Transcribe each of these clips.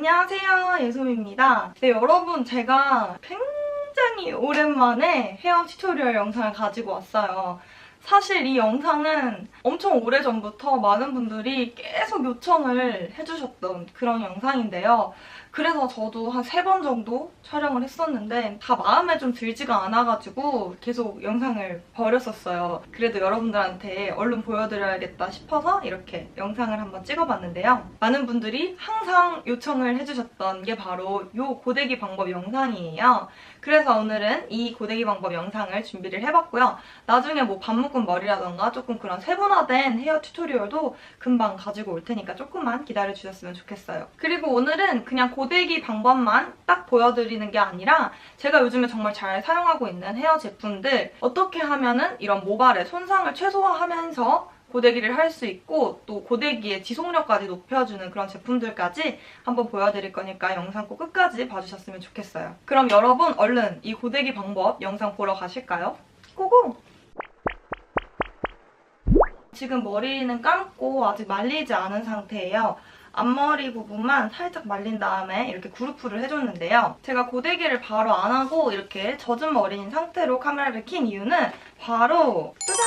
안녕하세요, 예솜입니다. 네, 여러분, 제가 굉장히 오랜만에 헤어 튜토리얼 영상을 가지고 왔어요. 사실 이 영상은 엄청 오래전부터 많은 분들이 계속 요청을 해주셨던 그런 영상인데요. 그래서 저도 한 3번 정도 촬영을 했었는데 다 마음에 좀 들지가 않아가지고 계속 영상을 버렸었어요. 그래도 여러분들한테 얼른 보여드려야겠다 싶어서 이렇게 영상을 한번 찍어봤는데요. 많은 분들이 항상 요청을 해주셨던 게 바로 이 고데기 방법 영상이에요. 그래서 오늘은 이 고데기 방법 영상을 준비를 해봤고요. 나중에 뭐 반묶음 머리라던가 조금 그런 세분화된 헤어 튜토리얼도 금방 가지고 올 테니까 조금만 기다려주셨으면 좋겠어요. 그리고 오늘은 그냥 고데기 방법만 딱 보여드리는 게 아니라 제가 요즘에 정말 잘 사용하고 있는 헤어 제품들 어떻게 하면은 이런 모발의 손상을 최소화하면서 고데기를 할 수 있고 또 고데기의 지속력까지 높여주는 그런 제품들까지 한번 보여드릴 거니까 영상 꼭 끝까지 봐주셨으면 좋겠어요. 그럼 여러분 얼른 이 고데기 방법 영상 보러 가실까요? 고고! 지금 머리는 감고 아직 말리지 않은 상태예요. 앞머리 부분만 살짝 말린 다음에 이렇게 그루프를 해줬는데요. 제가 고데기를 바로 안 하고 이렇게 젖은 머리인 상태로 카메라를 킨 이유는 바로 짜잔!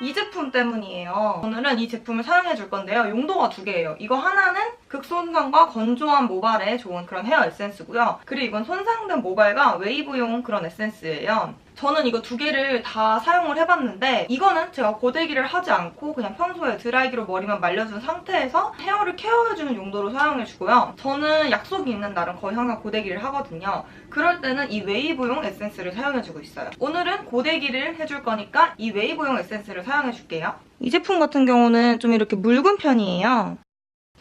이 제품 때문이에요. 오늘은 이 제품을 사용해줄 건데요. 용도가 2개예요. 이거 하나는 극손상과 건조한 모발에 좋은 그런 헤어 에센스고요. 그리고 이건 손상된 모발과 웨이브용 그런 에센스예요. 저는 이거 2개를 다 사용을 해봤는데 이거는 제가 고데기를 하지 않고 그냥 평소에 드라이기로 머리만 말려준 상태에서 헤어를 케어해주는 용도로 사용해주고요. 저는 약속이 있는 날은 거의 항상 고데기를 하거든요. 그럴 때는 이 웨이브용 에센스를 사용해주고 있어요. 오늘은 고데기를 해줄 거니까 이 웨이브용 에센스를 사용해줄게요. 이 제품 같은 경우는 좀 이렇게 묽은 편이에요.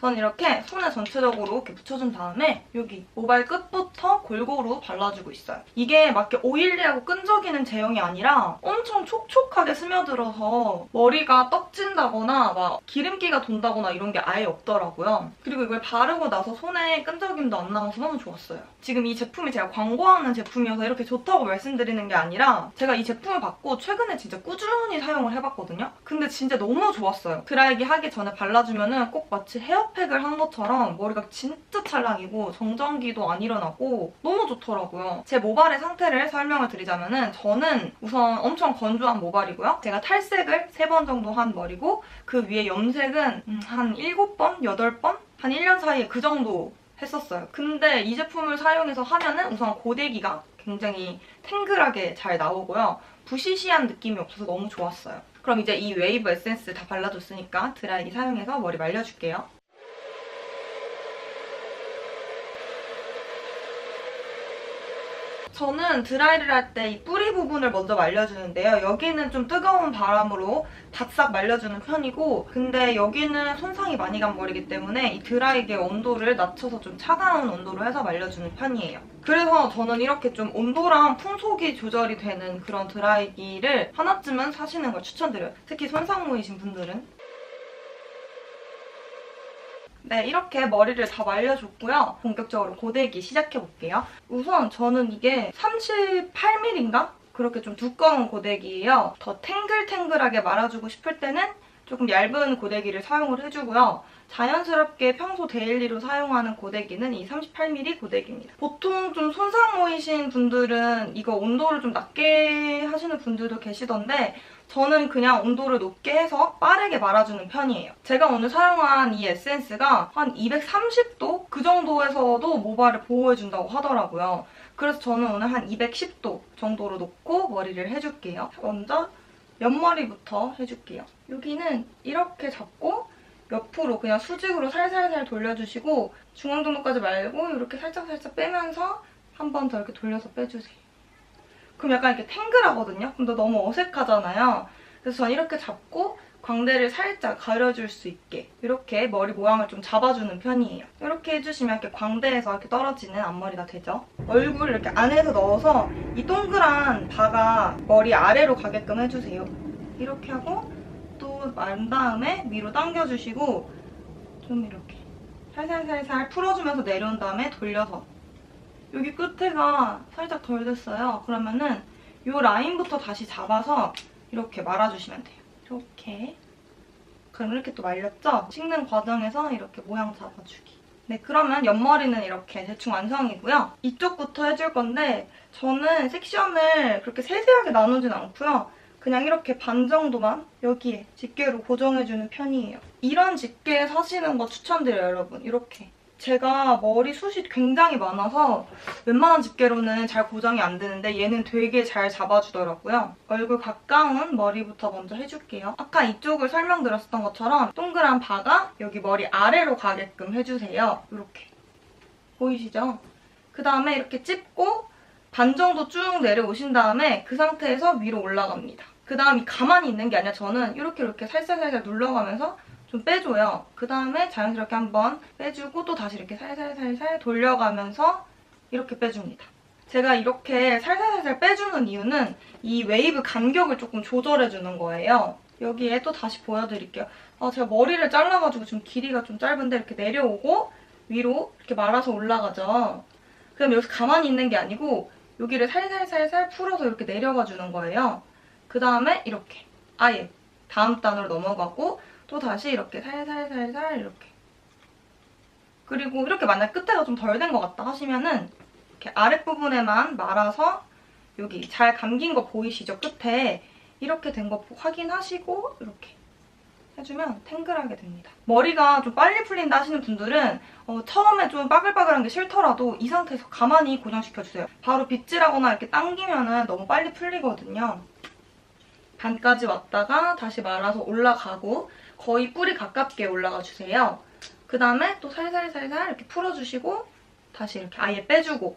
전 이렇게 손에 전체적으로 이렇게 묻혀준 다음에 여기 모발 끝부터 골고루 발라주고 있어요. 이게 막 이렇게 오일리하고 끈적이는 제형이 아니라 엄청 촉촉하게 스며들어서 머리가 떡진다거나 막 기름기가 돈다거나 이런 게 아예 없더라고요. 그리고 이걸 바르고 나서 손에 끈적임도 안 나면서 너무 좋았어요. 지금 이 제품이 제가 광고하는 제품이어서 이렇게 좋다고 말씀드리는 게 아니라 제가 이 제품을 받고 최근에 진짜 꾸준히 사용을 해봤거든요. 근데 진짜 너무 좋았어요. 드라이기 하기 전에 발라주면은 꼭 마치 헤어팩을 한 것처럼 머리가 진짜 찰랑이고 정전기도 안 일어나고 너무 좋더라고요. 제 모발의 상태를 설명을 드리자면은 저는 우선 엄청 건조한 모발이고요. 제가 탈색을 3번 정도 한 머리고 그 위에 염색은 한 7번? 8번? 한 1년 사이에 그 정도 했었어요. 근데 이 제품을 사용해서 하면은 우선 고데기가 굉장히 탱글하게 잘 나오고요. 부시시한 느낌이 없어서 너무 좋았어요. 그럼 이제 이 웨이브 에센스 다 발라줬으니까 드라이기 사용해서 머리 말려줄게요. 저는 드라이를 할 때 이 뿌리 부분을 먼저 말려주는데요. 여기는 좀 뜨거운 바람으로 바싹 말려주는 편이고 근데 여기는 손상이 많이 간 머리이기 때문에 이 드라이기의 온도를 낮춰서 좀 차가운 온도로 해서 말려주는 편이에요. 그래서 저는 이렇게 좀 온도랑 풍속이 조절이 되는 그런 드라이기를 하나쯤은 사시는 걸 추천드려요. 특히 손상모이신 분들은. 네, 이렇게 머리를 다 말려줬고요. 본격적으로 고데기 시작해볼게요. 우선 저는 이게 38mm인가? 그렇게 좀 두꺼운 고데기예요. 더 탱글탱글하게 말아주고 싶을 때는 조금 얇은 고데기를 사용을 해주고요. 자연스럽게 평소 데일리로 사용하는 고데기는 이 38mm 고데기입니다. 보통 좀 손상 모이신 분들은 이거 온도를 좀 낮게 하시는 분들도 계시던데 저는 그냥 온도를 높게 해서 빠르게 말아주는 편이에요. 제가 오늘 사용한 이 에센스가 한 230도? 그 정도에서도 모발을 보호해준다고 하더라고요. 그래서 저는 오늘 한 210도 정도로 놓고 머리를 해줄게요. 먼저 옆머리부터 해줄게요. 여기는 이렇게 잡고 옆으로 그냥 수직으로 살살살 돌려주시고 중앙 정도까지 말고 이렇게 살짝살짝 빼면서 한 번 더 이렇게 돌려서 빼주세요. 그럼 약간 이렇게 탱글하거든요? 근데 너무 어색하잖아요. 그래서 저는 이렇게 잡고 광대를 살짝 가려줄 수 있게 이렇게 머리 모양을 좀 잡아주는 편이에요. 이렇게 해주시면 이렇게 광대에서 이렇게 떨어지는 앞머리가 되죠. 얼굴을 이렇게 안에서 넣어서 이 동그란 바가 머리 아래로 가게끔 해주세요. 이렇게 하고 또 만 다음에 위로 당겨주시고 좀 이렇게 살살살살 풀어주면서 내려온 다음에 돌려서 여기 끝에가 살짝 덜 됐어요. 그러면은 이 라인부터 다시 잡아서 이렇게 말아주시면 돼요. 이렇게. 그럼 이렇게 또 말렸죠? 식는 과정에서 이렇게 모양 잡아주기. 네, 그러면 옆머리는 이렇게 대충 완성이고요. 이쪽부터 해줄 건데 저는 섹션을 그렇게 세세하게 나누진 않고요. 그냥 이렇게 반 정도만 여기에 집게로 고정해주는 편이에요. 이런 집게 사시는 거 추천드려요, 여러분. 이렇게. 제가 머리숱이 굉장히 많아서 웬만한 집게로는 잘 고정이 안 되는데 얘는 되게 잘 잡아주더라고요. 얼굴 가까운 머리부터 먼저 해줄게요. 아까 이쪽을 설명드렸었던 것처럼 동그란 바가 여기 머리 아래로 가게끔 해주세요. 이렇게. 보이시죠? 그 다음에 이렇게 찝고 반 정도 쭉 내려오신 다음에 그 상태에서 위로 올라갑니다. 그 다음에 가만히 있는 게 아니라 저는 이렇게 살살살살 눌러가면서 좀 빼줘요. 그 다음에 자연스럽게 한번 빼주고 또 다시 이렇게 살살살살 돌려가면서 이렇게 빼줍니다. 제가 이렇게 살살살살 빼주는 이유는 이 웨이브 간격을 조금 조절해주는 거예요. 여기에 또 다시 보여드릴게요. 제가 머리를 잘라가지고 지금 길이가 좀 짧은데 이렇게 내려오고 위로 이렇게 말아서 올라가죠. 그럼 여기서 가만히 있는 게 아니고 여기를 살살살살 풀어서 이렇게 내려가 주는 거예요. 그 다음에 이렇게 아예 다음 단으로 넘어가고 또 다시 이렇게 살살살살 이렇게. 그리고 이렇게 만약 끝에가 좀 덜 된 것 같다 하시면은 이렇게 아랫부분에만 말아서 여기 잘 감긴 거 보이시죠? 끝에 이렇게 된 거 확인하시고 이렇게 해주면 탱글하게 됩니다. 머리가 좀 빨리 풀린다 하시는 분들은 처음에 좀 빠글빠글한 게 싫더라도 이 상태에서 가만히 고정시켜주세요. 바로 빗질하거나 이렇게 당기면 너무 빨리 풀리거든요. 반까지 왔다가 다시 말아서 올라가고 거의 뿌리 가깝게 올라가 주세요. 그 다음에 또 살살살살 이렇게 풀어주시고 다시 이렇게 아예 빼주고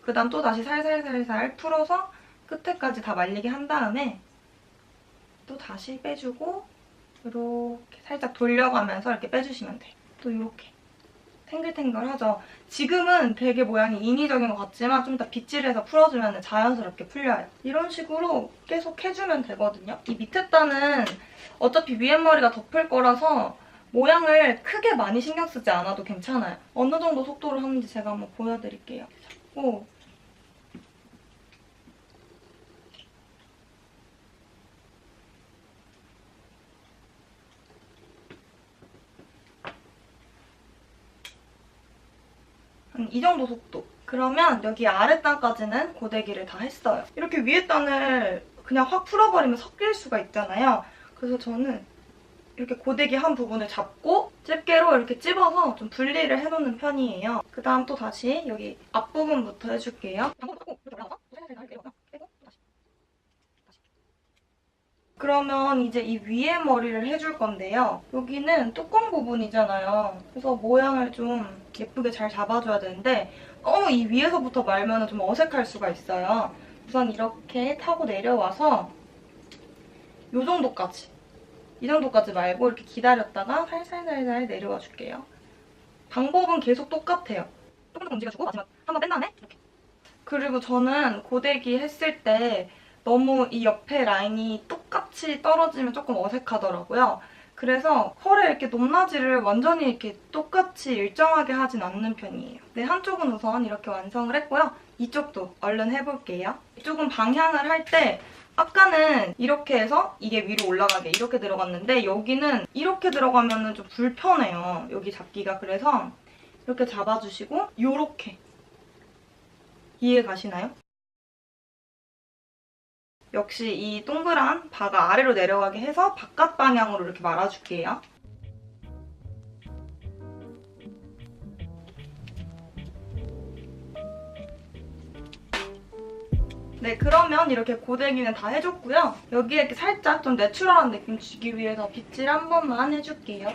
그 다음 또 다시 살살살살 풀어서 끝에까지 다 말리게 한 다음에 또 다시 빼주고 이렇게 살짝 돌려가면서 이렇게 빼주시면 돼요. 또 이렇게 탱글탱글하죠? 지금은 되게 모양이 인위적인 것 같지만 좀 이따 빗질해서 풀어주면 자연스럽게 풀려요. 이런 식으로 계속 해주면 되거든요. 이 밑에 단은 어차피 위에 머리가 덮을 거라서 모양을 크게 많이 신경 쓰지 않아도 괜찮아요. 어느 정도 속도로 하는지 제가 한번 보여드릴게요. 잡고 이 정도 속도. 그러면 여기 아랫단까지는 고데기를 다 했어요. 이렇게 위에 단을 그냥 확 풀어버리면 섞일 수가 있잖아요. 그래서 저는 이렇게 고데기 한 부분을 잡고 집게로 이렇게 찝어서 좀 분리를 해놓는 편이에요. 그 다음 또 다시 여기 앞부분부터 해줄게요. 그러면 이제 이 위에 머리를 해줄 건데요. 여기는 뚜껑 부분이잖아요. 그래서 모양을 좀 예쁘게 잘 잡아줘야 되는데 너무 이 위에서부터 말면 좀 어색할 수가 있어요. 우선 이렇게 타고 내려와서 이 정도까지. 이 정도까지 말고 이렇게 기다렸다가 살살살살 내려와 줄게요. 방법은 계속 똑같아요. 조금 움직여주고 마지막 한번 뺀 다음에 이렇게. 그리고 저는 고데기 했을 때 너무 이 옆에 라인이 똑같이 떨어지면 조금 어색하더라고요. 그래서 컬의 이렇게 높낮이를 완전히 이렇게 똑같이 일정하게 하진 않는 편이에요. 네, 한쪽은 우선 이렇게 완성을 했고요. 이쪽도 얼른 해볼게요. 이쪽은 방향을 할 때 아까는 이렇게 해서 이게 위로 올라가게 이렇게 들어갔는데 여기는 이렇게 들어가면 좀 불편해요. 여기 잡기가. 그래서 이렇게 잡아주시고 요렇게. 이해 가시나요? 역시 이 동그란 바가 아래로 내려가게 해서 바깥 방향으로 이렇게 말아줄게요. 네, 그러면 이렇게 고데기는 다 해줬고요. 여기에 이렇게 살짝 좀 내추럴한 느낌 주기 위해서 빗질 한 번만 해줄게요.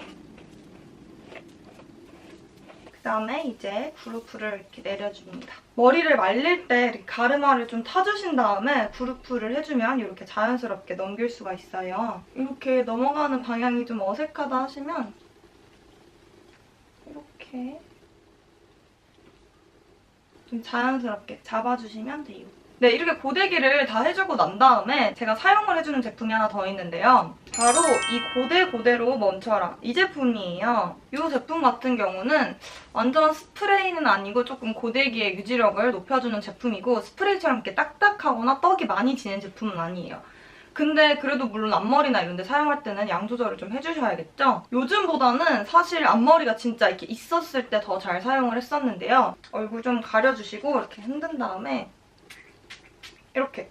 그다음에 이제 그루프를 이렇게 내려줍니다. 머리를 말릴 때 이렇게 가르마를 좀 타주신 다음에 그루프를 해주면 이렇게 자연스럽게 넘길 수가 있어요. 이렇게 넘어가는 방향이 좀 어색하다 하시면 이렇게 좀 자연스럽게 잡아주시면 돼요. 네, 이렇게 고데기를 다 해주고 난 다음에 제가 사용을 해주는 제품이 하나 더 있는데요. 바로 이 고데고데로 멈춰라. 이 제품이에요. 이 제품 같은 경우는 완전 스프레이는 아니고 조금 고데기의 유지력을 높여주는 제품이고 스프레이처럼 이렇게 딱딱하거나 떡이 많이 지는 제품은 아니에요. 근데 그래도 물론 앞머리나 이런 데 사용할 때는 양 조절을 좀 해주셔야겠죠? 요즘보다는 사실 앞머리가 진짜 이렇게 있었을 때 더 잘 사용을 했었는데요. 얼굴 좀 가려주시고 이렇게 흔든 다음에 이렇게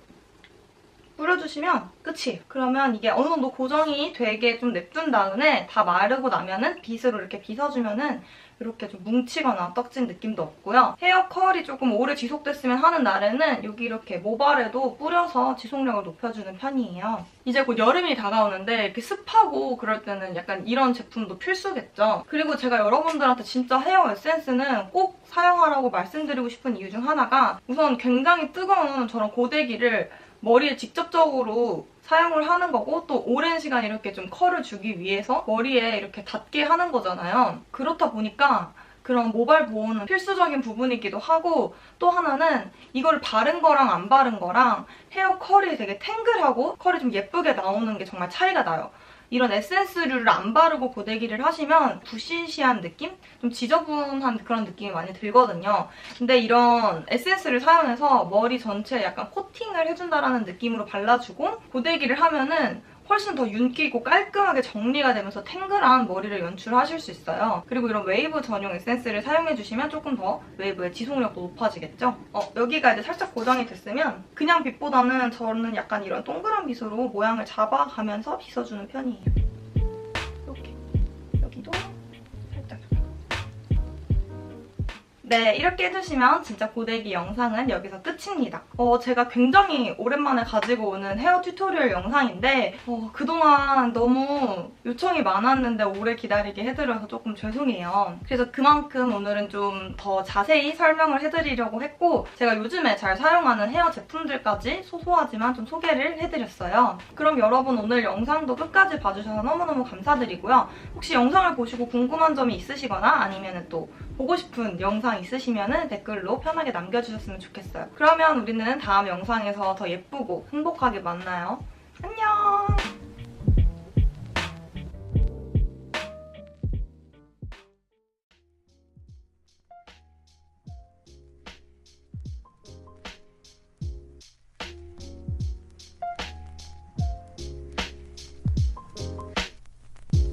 뿌려주시면 끝이에요. 그러면 이게 어느 정도 고정이 되게 좀 냅둔 다음에 다 마르고 나면은 빗으로 이렇게 빗어주면은 이렇게 좀 뭉치거나 떡진 느낌도 없고요. 헤어 컬이 조금 오래 지속됐으면 하는 날에는 여기 이렇게 모발에도 뿌려서 지속력을 높여주는 편이에요. 이제 곧 여름이 다가오는데 이렇게 습하고 그럴 때는 약간 이런 제품도 필수겠죠. 그리고 제가 여러분들한테 진짜 헤어 에센스는 꼭 사용하라고 말씀드리고 싶은 이유 중 하나가 우선 굉장히 뜨거운 저런 고데기를 머리에 직접적으로 사용을 하는 거고 또 오랜 시간 이렇게 좀 컬을 주기 위해서 머리에 이렇게 닿게 하는 거잖아요. 그렇다 보니까 그런 모발 보호는 필수적인 부분이기도 하고 또 하나는 이걸 바른 거랑 안 바른 거랑 헤어 컬이 되게 탱글하고 컬이 좀 예쁘게 나오는 게 정말 차이가 나요. 이런 에센스류를 안 바르고 고데기를 하시면 부시시한 느낌? 좀 지저분한 그런 느낌이 많이 들거든요. 근데 이런 에센스를 사용해서 머리 전체에 약간 코팅을 해준다라는 느낌으로 발라주고 고데기를 하면은 훨씬 더 윤기 있고 깔끔하게 정리가 되면서 탱글한 머리를 연출하실 수 있어요. 그리고 이런 웨이브 전용 에센스를 사용해주시면 조금 더 웨이브의 지속력도 높아지겠죠? 여기가 이제 살짝 고정이 됐으면 그냥 빗보다는 저는 약간 이런 동그란 빗으로 모양을 잡아가면서 빗어주는 편이에요. 이렇게. 여기도 살짝. 네, 이렇게 해주시면 진짜 고데기 영상은 여기서 끝입니다. 제가 굉장히 오랜만에 가지고 오는 헤어 튜토리얼 영상인데 그동안 너무 요청이 많았는데 오래 기다리게 해드려서 조금 죄송해요. 그래서 그만큼 오늘은 좀 더 자세히 설명을 해드리려고 했고 제가 요즘에 잘 사용하는 헤어 제품들까지 소소하지만 좀 소개를 해드렸어요. 그럼 여러분 오늘 영상도 끝까지 봐주셔서 너무너무 감사드리고요. 혹시 영상을 보시고 궁금한 점이 있으시거나 아니면 또 보고 싶은 영상 있으시면 댓글로 편하게 남겨주셨으면 좋겠어요. 그러면 우리는 다음 영상에서 더 예쁘고 행복하게 만나요. 안녕!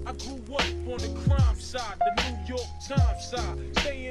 I grew up on the crime side, the New York Times side. Staying